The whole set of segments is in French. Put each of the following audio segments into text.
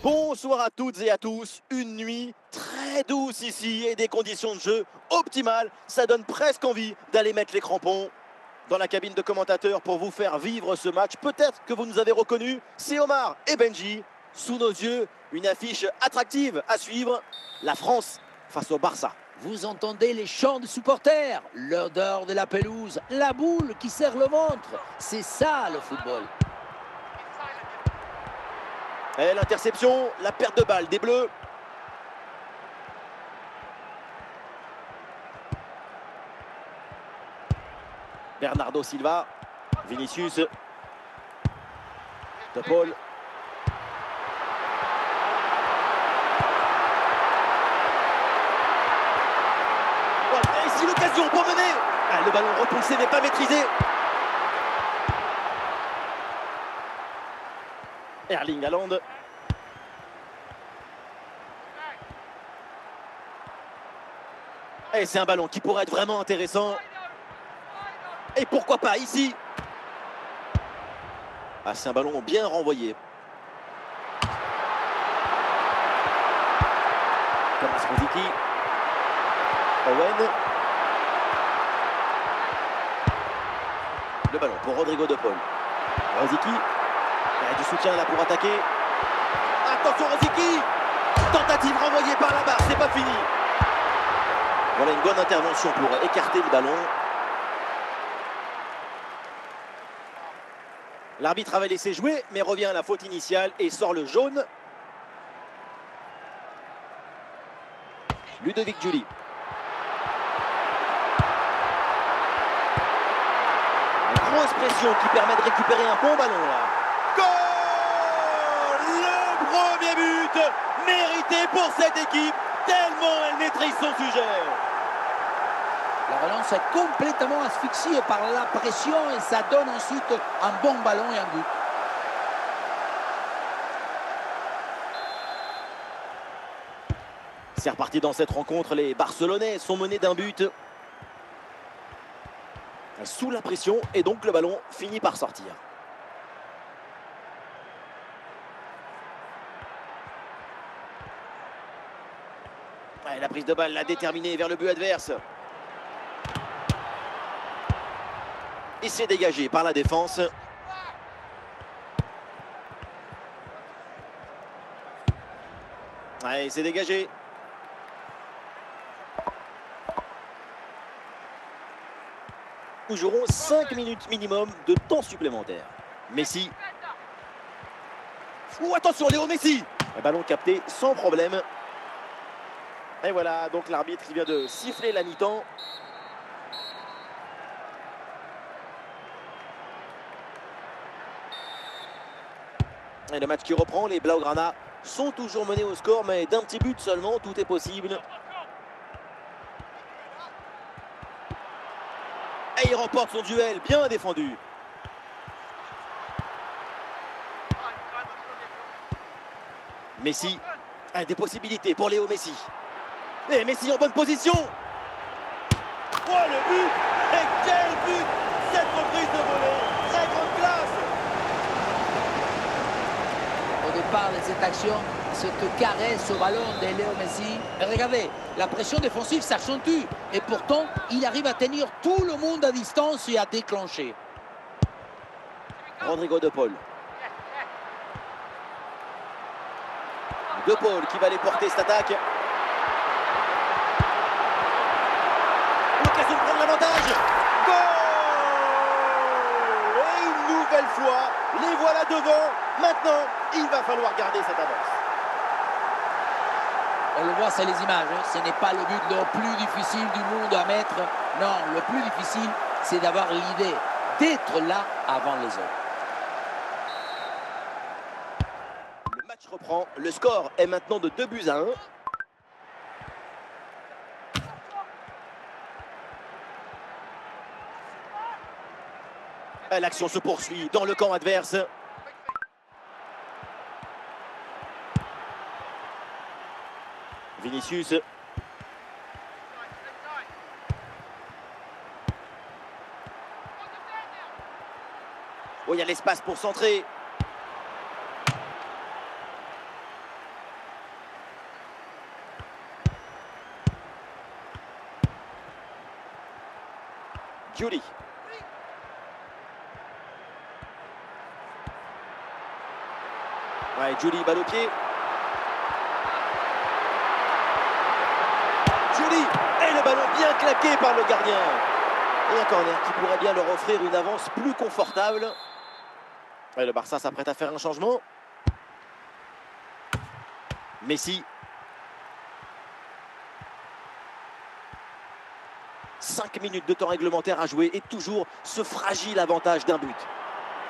Bonsoir à toutes et à tous, une nuit très douce ici et des conditions de jeu optimales, ça donne presque envie d'aller mettre les crampons dans la cabine de commentateurs pour vous faire vivre ce match. Peut-être que vous nous avez reconnus, c'est Omar et Benji. Sous nos yeux, une affiche attractive à suivre, la France face au Barça. Vous entendez les chants de supporters, l'odeur de la pelouse, la boule qui serre le ventre. C'est ça le football. Et l'interception, la perte de balle des Bleus. Bernardo Silva, Vinicius, De Paul. Et ici l'occasion pour mener. Le ballon repoussé mais pas maîtrisé. Erling Haaland. Et c'est un ballon qui pourrait être vraiment intéressant. Et pourquoi pas ici? C'est un ballon bien renvoyé. Thomas Rosicky. Owen. Le ballon pour Rodrigo De Paul. Rosicky. Il y a du soutien là pour attaquer. Attention Rosicky. Tentative renvoyée par la barre, c'est pas fini. Voilà une bonne intervention pour écarter le ballon. L'arbitre avait laissé jouer, mais revient à la faute initiale et sort le jaune. Ludovic Giuli. Une grosse pression qui permet de récupérer un bon ballon là. Goal! Le premier but mérité pour cette équipe, tellement elle maîtrise son sujet. La relance est complètement asphyxiée par la pression et ça donne ensuite un bon ballon et un but. C'est reparti dans cette rencontre, les Barcelonais sont menés d'un but. Sous la pression et donc le ballon finit par sortir. La prise de balle l'a déterminé vers le but adverse. Et c'est dégagé par la défense. C'est dégagé. Nous jouerons 5 minutes minimum de temps supplémentaire. Messi. Attention, Léo Messi. Un ballon capté sans problème. Et voilà, donc l'arbitre vient de siffler la mi-temps. Et le match qui reprend, les Blaugrana sont toujours menés au score, mais d'un petit but seulement, tout est possible. Et il remporte son duel, bien défendu. Messi, des possibilités pour Léo Messi. Et Messi en bonne position. Oh le but! Et quel but! Cette reprise de volée, très grande classe. Au départ de cette action, cette caresse au ballon de Léo Messi. Et regardez, la pression défensive s'accentue. Et pourtant, il arrive à tenir tout le monde à distance et à déclencher. Rodrigo De Paul. De Paul qui va aller porter cette attaque. L'occasion de prendre l'avantage. Goal! Et une nouvelle fois, les voilà devant. Maintenant, il va falloir garder cette avance. On le voit, c'est les images. Ce n'est pas le but le plus difficile du monde à mettre. Non, le plus difficile, c'est d'avoir l'idée d'être là avant les autres. Le match reprend. Le score est maintenant de 2-1. L'action se poursuit dans le camp adverse. Vinicius. Oh, il y a l'espace pour centrer. Julie. Ouais, Julie, balle au pied. Julie, et le ballon bien claqué par le gardien. Et un corner qui pourrait bien leur offrir une avance plus confortable. Et le Barça s'apprête à faire un changement. Messi. 5 minutes de temps réglementaire à jouer et toujours ce fragile avantage d'un but.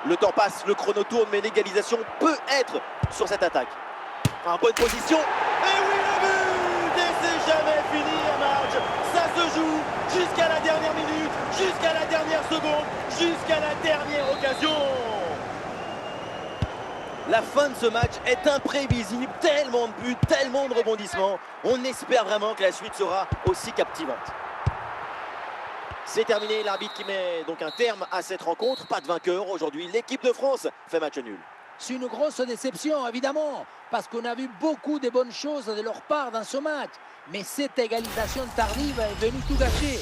Le temps passe, le chrono tourne, mais l'égalisation peut être sur cette attaque. En bonne position. Et oui, le but! Et c'est jamais fini un match. Ça se joue jusqu'à la dernière minute, jusqu'à la dernière seconde, jusqu'à la dernière occasion. La fin de ce match est imprévisible, tellement de buts, tellement de rebondissements. On espère vraiment que la suite sera aussi captivante. C'est terminé, l'arbitre qui met donc un terme à cette rencontre. Pas de vainqueur aujourd'hui, l'équipe de France fait match nul. C'est une grosse déception, évidemment, parce qu'on a vu beaucoup de bonnes choses de leur part dans ce match. Mais cette égalisation tardive est venue tout gâcher.